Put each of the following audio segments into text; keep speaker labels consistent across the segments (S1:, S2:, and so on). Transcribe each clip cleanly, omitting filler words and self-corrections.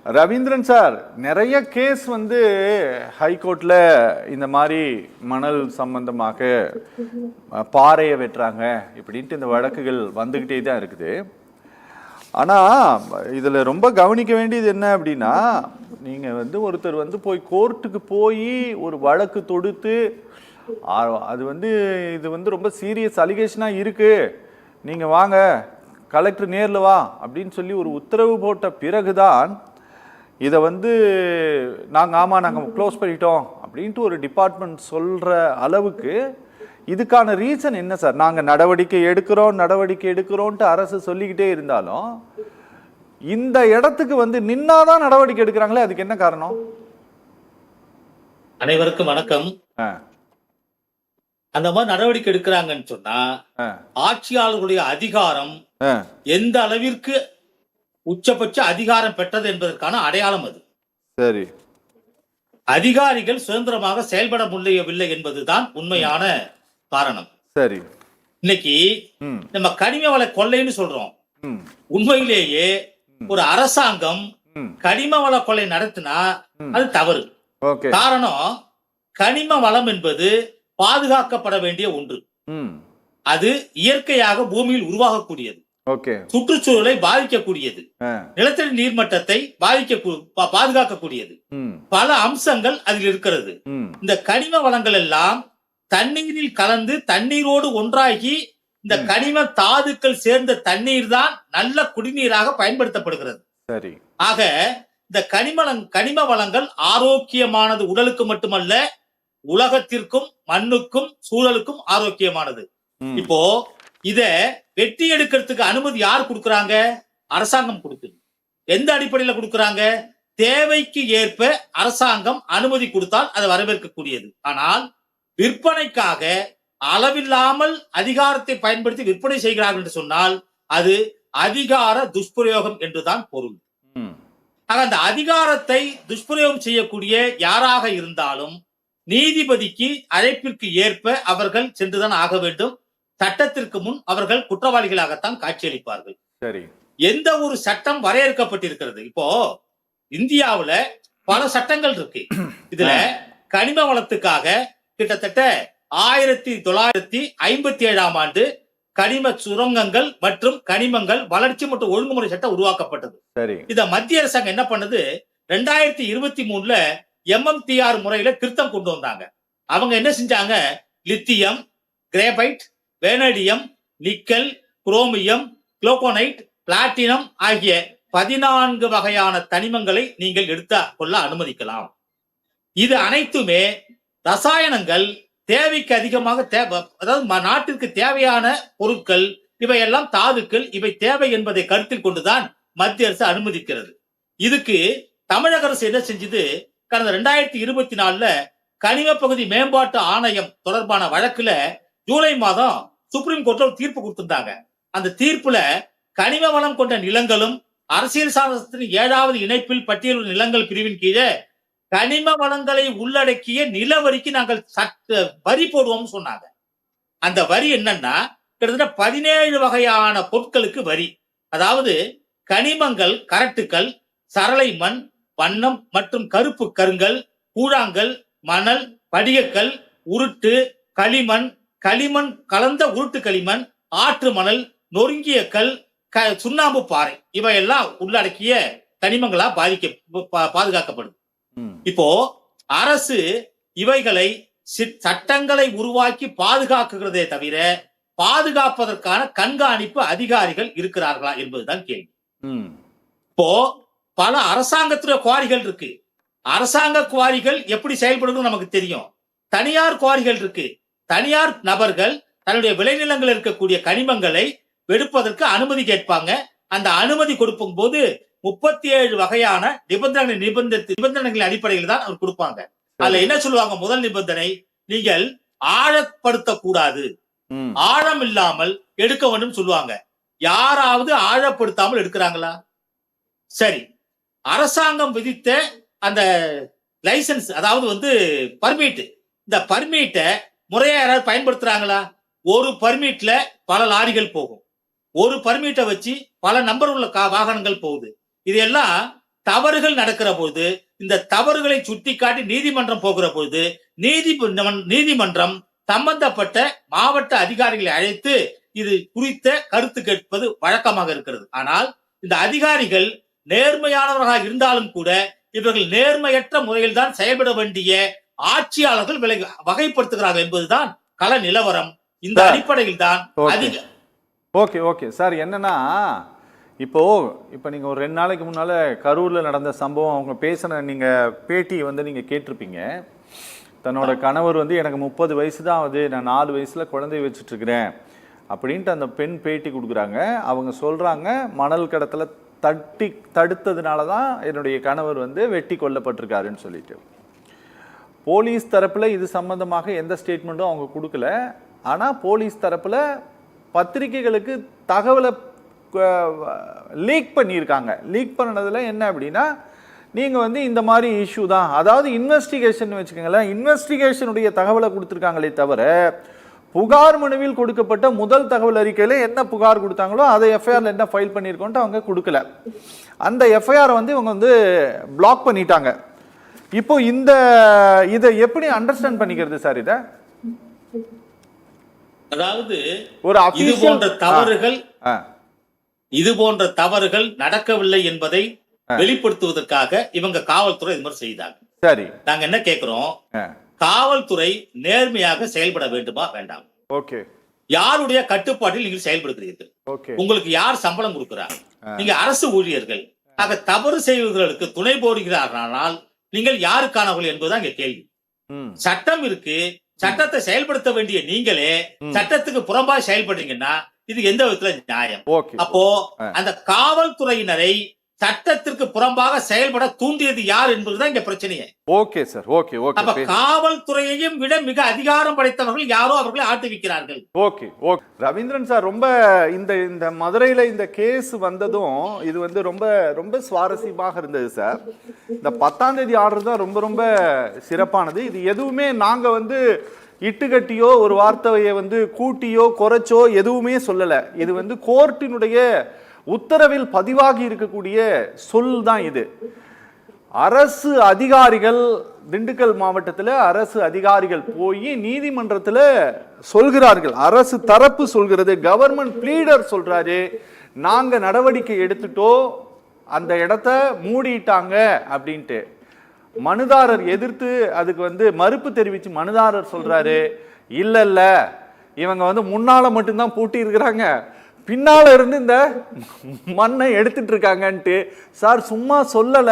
S1: Ravindran sir, நிறைய case வந்து ஹைகோர்ட்ல இந்த மாதிரி மணல் சம்பந்தமாக பாறையை வெட்டுறாங்க இப்படின்ட்டு இந்த வழக்குகள் வந்துகிட்டே தான் இருக்குது. ஆனா இதுல ரொம்ப கவனிக்க வேண்டியது என்ன அப்படின்னா, நீங்க வந்து ஒருத்தர் வந்து போய் கோர்ட்டுக்கு போய் ஒரு வழக்கு தொடுத்து அது வந்து இது வந்து ரொம்ப சீரியஸ் அலிகேஷனா இருக்கு, நீங்க வாங்க கலெக்டர் நேரில் வா அப்படின்னு சொல்லி ஒரு உத்தரவு போட்ட பிறகுதான் இதை வந்து நாங்கள் க்ளோஸ் பண்ணிட்டோம் அப்படின்ட்டு ஒரு டிபார்ட்மெண்ட் சொல்கிற அளவுக்கு இதுக்கான ரீசன் என்ன சார்? நாங்கள் நடவடிக்கை எடுக்கிறோன்ட்டு அரசு சொல்லிக்கிட்டே இருந்தாலும் இந்த இடத்துக்கு வந்து நின்னாதான் நடவடிக்கை எடுக்கிறாங்களே, அதுக்கு என்ன காரணம்?
S2: அனைவருக்கும் வணக்கம். அந்த மாதிரி நடவடிக்கை எடுக்கிறாங்கன்னு சொன்னா ஆட்சியாளர்களுடைய அதிகாரம் எந்த அளவிற்கு உச்சபட்ச அதிகாரம் பெற்றது என்பதற்கான அடையாளம் அது. சரி, அதிகாரிகள் சுதந்திரமாக செயல்பட முடியவில்லை என்பதுதான் உண்மையான காரணம். சரி, இன்னைக்கு நம்ம கனிம வள கொள்ளைன்னு சொல்றோம். உண்மையிலேயே ஒரு அரசாங்கம் கனிம வள கொள்ளை நடத்தினா அது தவறு. காரணம், கனிம வளம் என்பது பாதுகாக்கப்பட வேண்டிய ஒன்று. அது இயற்கையாக பூமியில் உருவாகக்கூடியது, சுற்றுச்சூழலை பாதிக்கக்கூடியது, நிலத்தடி நீர்மட்டத்தை பாதுகாக்கக்கூடியது, பல அம்சங்கள் அதில் இருக்கிறது. இந்த கனிம வளங்கள் எல்லாம் தண்ணீரில் கலந்து தண்ணீரோடு ஒன்றாகி இந்த கனிம தாதுக்கள் சேர்ந்த தண்ணீர் தான் நல்ல குடிநீராக பயன்படுத்தப்படுகிறது. சரி, ஆக இந்த கனிம வளங்கள் ஆரோக்கியமானது, உடலுக்கு மட்டுமல்ல உலகத்திற்கும் மண்ணுக்கும் சூழலுக்கும் ஆரோக்கியமானது. இப்போ இத வெட்டி எடுக்கிறதுக்கு அனுமதி யார் கொடுக்கறாங்க? அரசாங்கம் கொடுக்குது. எந்த அடிப்படையில் கொடுக்கறாங்க? தேவைக்கு ஏற்ப அரசாங்கம் அனுமதி கொடுத்தால் அது வரவேற்கக்கூடியது. ஆனால் விற்பனைக்காக அளவில்லாமல் அதிகாரத்தை பயன்படுத்தி விற்பனை செய்கிறார்கள் என்று சொன்னால் அது அதிகார துஷ்பிரயோகம் என்றுதான் பொருள். அந்த அதிகாரத்தை துஷ்பிரயோகம் செய்யக்கூடிய யாராக இருந்தாலும் நீதிபதிக்கு அழைப்பிற்கு ஏற்ப அவர்கள் சென்றுதான் ஆக வேண்டும். சட்டத்திற்கு முன் அவர்கள் குற்றவாளிகளாகத்தான் காட்சியளிப்பார்கள். சரி, எந்த ஒரு சட்டம் வரையறுக்கப்பட்டிருக்கிறது? இப்போ இந்தியாவுல பல சட்டங்கள் இருக்கு. இதுல கனிம வளத்துக்காக கிட்டத்தட்ட 1957ஆம் ஆண்டு கனிம சுரங்கங்கள் மற்றும் கனிமங்கள் வளர்ச்சி மற்றும் ஒழுங்குமுறை சட்டம் உருவாக்கப்பட்டது. சரி, இத மத்திய அரசாங்கம் என்ன பண்ணது? 2023ல MMTR முறையில திருத்தம் கொண்டு வந்தாங்க. அவங்க என்ன செஞ்சாங்க? Lithium, graphite, vanadium, nickel, chromium, glauconite, platinum ஆகிய 14 வகையான தனிமங்களை நீங்கள் எடுத்து கொள்ள அனுமதிக்கலாம். இது அனைத்துமே ரசாயனங்கள், தேவைக்கு அதிகமாக அதாவது நாட்டிற்கு தேவையான பொருட்கள், இவையெல்லாம் தாதுக்கள், இவை தேவை என்பதை கருத்தில் கொண்டுதான் மத்திய அரசு அனுமதிக்கிறது. இதுக்கு தமிழக அரசு என்ன செஞ்சது? கடந்த 2024ல கனிம பகுதி மேம்பாட்டு ஆணையம் தொடர்பான வழக்குல ஜூலை மாதம் சுப்ரீம் கோர்ட்ல ஒரு தீர்ப்பு கொடுத்திருந்தாங்க. அந்த தீர்ப்புல கனிம வளம் கொண்ட நிலங்களும் அரசியல் சாசனத்தின் 7வது இணைப்பில் பட்டியல் நிலங்கள் பிரிவின் கீழே கனிம வளங்களை உள்ளடக்கிய நிலவரிக்கு நாங்கள் வரி போடுவோம் சொன்னாங்க. அந்த வரி என்னன்னா கிட்டத்தட்ட 17 வகையான பொருட்களுக்கு வரி. அதாவது கனிமங்கள், கரட்டுக்கள், சரளை மண், வண்ணம் மற்றும் கருப்பு கருங்கல், கூழாங்கல், மணல், படிகக்கல், உருட்டு, களிமண், களிமண் கலந்த உருட்டு களிமண், ஆற்று மணல், நொறுங்கிய கல், சுண்ணாம்பு பாறை, இவையெல்லாம் உள்ளடக்கிய கனிமங்களா பாதுகாக்கப்படுது. இப்போ அரசு இவைகளை சட்டங்களை உருவாக்கி பாதுகாக்கிறதே தவிர பாதுகாப்பதற்கான கண்காணிப்பு அதிகாரிகள் இருக்கிறார்களா என்பதுதான் கேள்வி. இப்போ பல அரசாங்கத்துடைய குவாரிகள் இருக்கு. அரசாங்க குவாரிகள் எப்படி செயல்படுறது நமக்கு தெரியும். தனியார் குவாரிகள் இருக்கு. தனியார் நபர்கள் தன்னுடைய விளைநிலங்கள் இருக்கக்கூடிய கனிமங்களை எடுப்பதற்கு அனுமதி கேட்பாங்க. அந்த அனுமதி கொடுக்கும் போது 37 வகையான நிபந்தனைகளின் அடிப்படையில் தான் அவர் கொடுப்பாங்க. அதுல என்ன சொல்லுவாங்க? முதல் நிபந்தனை, நீங்கள் ஆழப்படுத்த கூடாது, ஆழம் இல்லாமல் எடுக்க வேண்டும் சொல்லுவாங்க. யாராவது ஆழப்படுத்தாமல் எடுக்கிறாங்களா? சரி, அரசாங்கம் விதித்த அந்த லைசன்ஸ், அதாவது பர்மிட், இந்த பர்மிட்டை முறையா யாராவது பயன்படுத்துறாங்களா? ஒரு பர்மிட்ல பல லாரிகள் போகும். ஒரு பர்மிட்டை வச்சு பல நம்பர் உள்ள வாகனங்கள் போகுது. இதெல்லாம் தவறுகள் நடக்கிற பொழுது இந்த தவறுகளை சுட்டிக்காட்டி நீதிமன்றம் போகிற பொழுது நீதிமன்றம் சம்பந்தப்பட்ட மாவட்ட அதிகாரிகளை அழைத்து இது குறித்த கருத்து கேட்பது வழக்கமாக இருக்கிறது. ஆனால் இந்த அதிகாரிகள் நேர்மையானவர்களாக இருந்தாலும் கூட இவர்கள் நேர்மையற்ற முறையில் தான் செயல்பட வேண்டிய ஆட்சியாளர்கள் வகைப்படுத்துகிறார்கள் என்பதுதான் கள நிலவரம். இந்த அடிப்படையில் தான் அதிக
S1: ஓகே சார், என்னன்னா இப்போ நீங்க ஒரு 2 நாளைக்கு முன்னால கரூர்ல நடந்த சம்பவம், அவங்க பேசின நீங்க பேட்டியை வந்து நீங்க கேட்டிருப்பீங்க. தன்னோட கணவர் வந்து எனக்கு 30 வயசு தான் ஆகுது, நான் 4 வயசுல குழந்தை வச்சுட்டு இருக்கிறேன் அப்படின்ட்டு அந்த பெண் பேட்டி கொடுக்குறாங்க. அவங்க சொல்றாங்க, மணல் கடத்தல தடுத்ததுனால தான் என்னுடைய கணவர் வந்து வெட்டி கொல்லப்பட்டிருக்காருன்னு சொல்லிட்டு. போலீஸ் தரப்புல இது சம்பந்தமாக எந்த ஸ்டேட்மெண்ட்டும் அவங்க கொடுக்கல. ஆனா போலீஸ் தரப்புல பத்திரிகைகளுக்கு தகவலை லீக் பண்ணியிருக்காங்க. லீக் பண்ணதுல என்ன அப்படின்னா, நீங்க வந்து இந்த மாதிரி இஷ்யூ தான், அதாவது இன்வெஸ்டிகேஷன் வச்சுக்கோங்களேன், இன்வெஸ்டிகேஷனுடைய தகவலை கொடுத்துருக்காங்களே தவிர புகார் மனுவில் கொடுக்கப்பட்ட முதல் தகவல் அறிக்கையில என்ன புகார் கொடுத்தாங்களோ அதை எஃப்ஐஆர்ல என்ன ஃபைல் பண்ணியிருக்கோன்ட்டு அவங்க கொடுக்கல. அந்த எஃப்ஐஆர் வந்து இவங்க வந்து பிளாக் பண்ணிட்டாங்க. இப்போ இதை எப்படி அண்டர்ஸ்டாண்ட் பண்ணிக்கிறது சார்? இதை
S2: அதாவது
S1: ஒரு
S2: இது போன்ற தவறுகள் நடக்கவில்லை என்பதை வெளிப்படுத்துவதற்காக இவங்க காவல்துறை இது மாதிரி செய்தாங்க. சரி, நாங்க என்ன கேட்கிறோம், காவல்துறை நேர்மையாக செயல்பட வேண்டுமா வேண்டாம்?
S1: ஓகே.
S2: யாருடைய கட்டுப்பாட்டில் நீங்கள் செயல்படுகிறீர்கள்? உங்களுக்கு யார் சம்பளம் கொடுக்கிறார்? நீங்க அரசு ஊழியர்கள். ஆக தவறு செய்வர்களுக்கு துணை போடுகிறார்கள், நீங்கள் யாருக்கானவர்கள் என்பதுதான் இங்க கேள்வி. சட்டம் இருக்கு, சட்டத்தை செயல்படுத்த வேண்டிய நீங்களே சட்டத்துக்கு புறம்பாக செயல்படுறீங்கன்னா இது எந்த விதத்துல நியாயம்? அப்போ அந்த காவல்துறையினரை சட்டத்திற்கு புறம்பாக செயல்பட தூண்டியது யார் என்பதுதான் இங்க பிரச்சனையே.
S1: Okay sir, okay.
S2: அப்ப காவல்துறையையும் விட மிக அதிகாரம் படைத்தவர்கள் யாரோ அவர்களை ஆட்டுவிக்கிறார்கள்.
S1: ஓகே. ரவீந்திரன் சார், ரொம்ப இந்த மதுரையில இந்த கேஸ் வந்ததும் இது வந்து ரொம்ப ரொம்ப சுவாரஸ்யமாக இருந்தது சார். இந்த 10ஆம் தேதி ஆர்டர் தான் ரொம்ப ரொம்ப சிறப்பானது. இது எதுவுமே நாங்க வந்து இட்டுக்கட்டியோ ஒரு வார்த்தையை வந்து கூட்டியோ குறைச்சோ எதுவுமே சொல்லல. இது வந்து கோர்ட்டினுடைய உத்தரவில் பதிவாகி இருக்கக்கூடிய சொல் தான் இது. அரசு அதிகாரிகள், திண்டுக்கல் மாவட்டத்தில் அரசு அதிகாரிகள் போய் நீதிமன்றத்தில் சொல்கிறார்கள், அரசு தரப்பு சொல்கிறது, கவர்மெண்ட் ப்ளீடர் சொல்றாரு, நாங்க நடவடிக்கை எடுத்துட்டோம், அந்த இடத்த மூடிட்டாங்க அப்படின்ட்டு. மனுதாரர் எதிர்த்து அதுக்கு வந்து மறுப்பு தெரிவிச்சு மனுதாரர் சொல்றாரு, இல்ல இவங்க வந்து முன்னால மட்டும்தான் பூட்டி இருக்கிறாங்க, பின்னால இருந்து இந்த மண்ணை எடுத்துட்டு இருக்காங்கன்ட்டு. சார் சும்மா சொல்லல,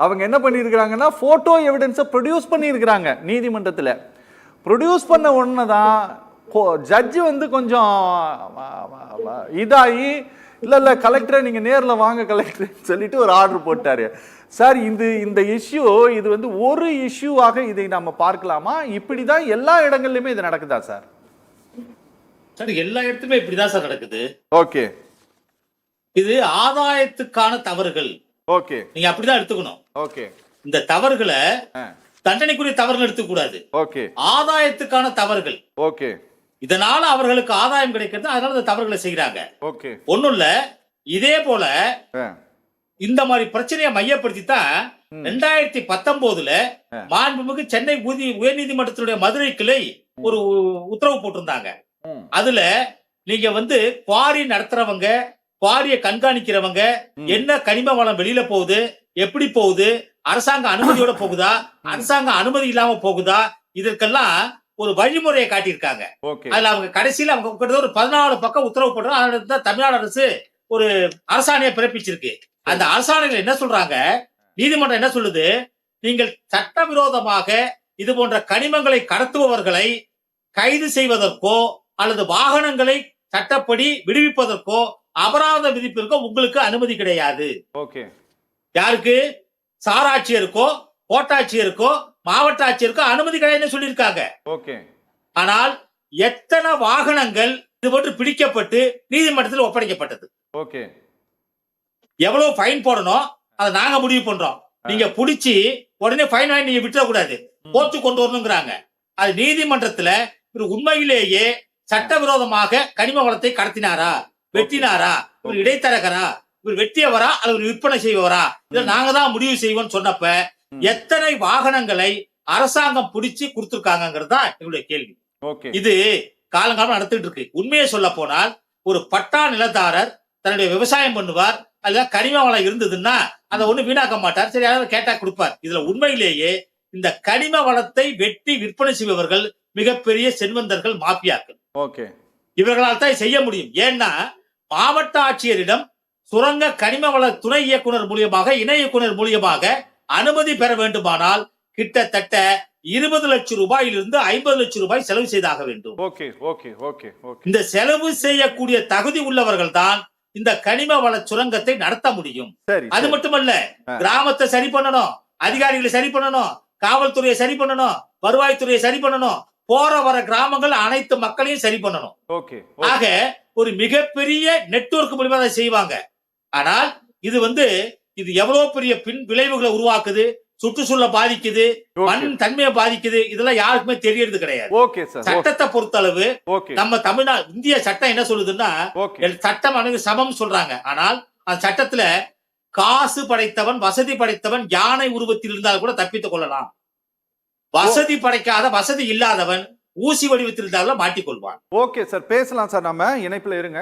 S1: அவங்க என்ன பண்ணியிருக்கிறாங்கன்னா போட்டோ எவிடன்ஸை ப்ரொடியூஸ் பண்ணியிருக்கிறாங்க நீதிமன்றத்தில். ப்ரொடியூஸ் பண்ண உடனே தான் ஜட்ஜு வந்து கொஞ்சம் இதாகி, இல்லை கலெக்டரை நீங்கள் நேரில் வாங்க கலெக்டர் சொல்லிட்டு ஒரு ஆர்டர் போட்டாரு. சார் இந்த இஷ்யூ இது வந்து ஒரு இஷ்யூவாக இதை நம்ம பார்க்கலாமா? இப்படி தான் எல்லா இடங்கள்லையுமே இது நடக்குதா சார்?
S2: சார் எல்லா இடத்துலயுமே இப்படிதான் சார் நடக்குது.
S1: ஓகே.
S2: இது ஆதாயத்துக்கான தவறுகள்.
S1: ஓகே,
S2: நீங்க அப்படிதான் எடுத்துக்கணும்.
S1: ஓகே.
S2: இந்த தவறுகளை தண்டனைக்குரிய தவறுகள் எடுத்துக்க கூடாது.
S1: ஓகே.
S2: ஆதாயத்துக்கான தவறுகள்.
S1: ஓகே.
S2: இதனால அவர்களுக்கு ஆதாயம் கிடைக்கிறது, அதனால இந்த தவறுகளை செய்யறாங்க.
S1: ஓகே.
S2: ஒண்ணும் இல்ல, இதே போல இந்த மாதிரி பிரச்சனையை மையப்படுத்தி தான் 2019 மாண்புமிகு சென்னை உயர்நீதிமன்றத்தினுடைய மதுரை கிளை ஒரு உத்தரவு போட்டிருந்தாங்க. அதுல நீங்க வந்து குவாரி நடத்துறவங்க, குவாரியை கண்காணிக்கிறவங்க, என்ன கனிம வளம் வெளியில போகுது, எப்படி போகுது, அரசாங்க அனுமதியோட போகுதா, அரசாங்க அனுமதி இல்லாம போகுதா, இதற்கெல்லாம் ஒரு வழிமுறையை காட்டியிருக்காங்க. அதுல அவங்க கடைசியில அவங்க கிட்ட ஒரு 14 பக்கம் உத்தரவு போடுறாங்க. அதனால தமிழ்நாடு அரசு ஒரு அரசாணையை பிறப்பிச்சிருக்கு. அந்த அரசாணைகள் என்ன சொல்றாங்க, நீதிமன்றம் என்ன சொல்லுது, நீங்கள் சட்டவிரோதமாக இது போன்ற கனிமங்களை கடத்துபவர்களை கைது செய்வதற்கோ அல்லது வாகனங்களை சட்டப்படி விடுவிப்பதற்கோ அபராதம் விதிப்பிற்கோ உங்களுக்கு அனுமதி கிடையாது.
S1: ஓகே.
S2: யாருக்கு? சாராட்சியருக்கோ கோட்டாட்சியருக்கோ மாவட்ட ஆட்சியருக்கோ அனுமதி கிடையாதுன்னு சொல்லியிருக்காங்க.
S1: ஓகே.
S2: ஆனால் எத்தனை வாகனங்கள் இது போன்று பிடிக்கப்பட்டு நீதிமன்றத்தில் ஒப்படைக்கப்பட்டது?
S1: ஓகே.
S2: எவ்வளவு ஃபைன் போடணும் அதை நாங்க முடிவு பண்றோம். நீங்க புடிச்சு உடனே ஃபைன் வாங்கி நீங்க விட்டுற கூடாது, கோர்ட்டு கொண்டு வரணுங்கிறாங்க. அது நீதிமன்றத்துல உண்மையிலேயே சட்டவிரோதமாக கனிம வளத்தை கடத்தினாரா, வெட்டினாரா, ஒரு இடைத்தரகரா, இவர் வெட்டியவரா அல்லது விற்பனை செய்பவரா இதை நாங்க தான் முடிவு செய்வோம்னு சொன்னப்ப எத்தனை வாகனங்களை அரசாங்கம் பிடிச்சு கொடுத்திருக்காங்கிறது தான் எங்களுடைய கேள்வி. இது காலங்காலம் நடத்திட்டு இருக்கு. உண்மையை சொல்ல போனால் ஒரு பட்டா நிலதாரர் தன்னுடைய விவசாயம் பண்ணுவார், அல்ல கனிம வளம் இருந்ததுன்னா அதை ஒண்ணு வீணாக்க மாட்டார், சரி யாராவது கேட்டா கொடுப்பார். இதுல உண்மையிலேயே இந்த கனிம வளத்தை வெட்டி விற்பனை செய்பவர்கள் மிகப்பெரிய செல்வந்தர்கள், மாபியாக்கள். இவர்களால் தான் செய்ய முடியும். ஏன்னா மாவட்ட ஆட்சியரிடம் சுரங்க கனிம வள துணை இயக்குனர் மூலியமாக, இணை இயக்குனர் மூலியமாக அனுமதி பெற வேண்டுமானால் கிட்டத்தட்ட 20 லட்சம் ரூபாயிலிருந்து 50 லட்சம் ரூபாய் செலவு செய்தாக வேண்டும். இந்த செலவு செய்யக்கூடிய தகுதி உள்ளவர்கள் தான் இந்த கனிம வள சுரங்கத்தை நடத்த முடியும். அது மட்டுமல்ல, கிராமத்தை சரி பண்ணணும், அதிகாரிகளை சரி பண்ணணும், காவல்துறையை சரி பண்ணணும், வருவாய்த்துறையை சரி பண்ணணும், போற வர கிராமங்கள் அனைத்து மக்களையும் சரி பண்ணணும். ஆக ஒரு மிகப்பெரிய நெட்வொர்க் மூலமா அதை செய்வாங்க. ஆனால் இது எவ்வளவு பெரிய பின் விளைவுகளை உருவாக்குது, சுற்றுச்சூழலை பாதிக்குது, மண் தன்மையை பாதிக்குது, இதெல்லாம் யாருக்குமே தெரியறது கிடையாது. சட்டத்தை பொறுத்தளவு நம்ம தமிழ்நாடு இந்திய சட்டம் என்ன சொல்லுதுன்னா, சட்டம் அனைவரும் சமம் சொல்றாங்க. ஆனால் அந்த சட்டத்துல காசு படைத்தவன், வசதி படைத்தவன் யானை உருவத்தில் இருந்தால் கூட தப்பித்துக் கொள்ளலாம். வசதி படைக்காத, வசதி இல்லாதவன் ஊசி வடிவத்தில் இருந்தாலும் மாட்டிக்கொள்வான்.
S1: ஓகே சார், பேசலாம் சார், நம்ம இணைப்புல இருங்க.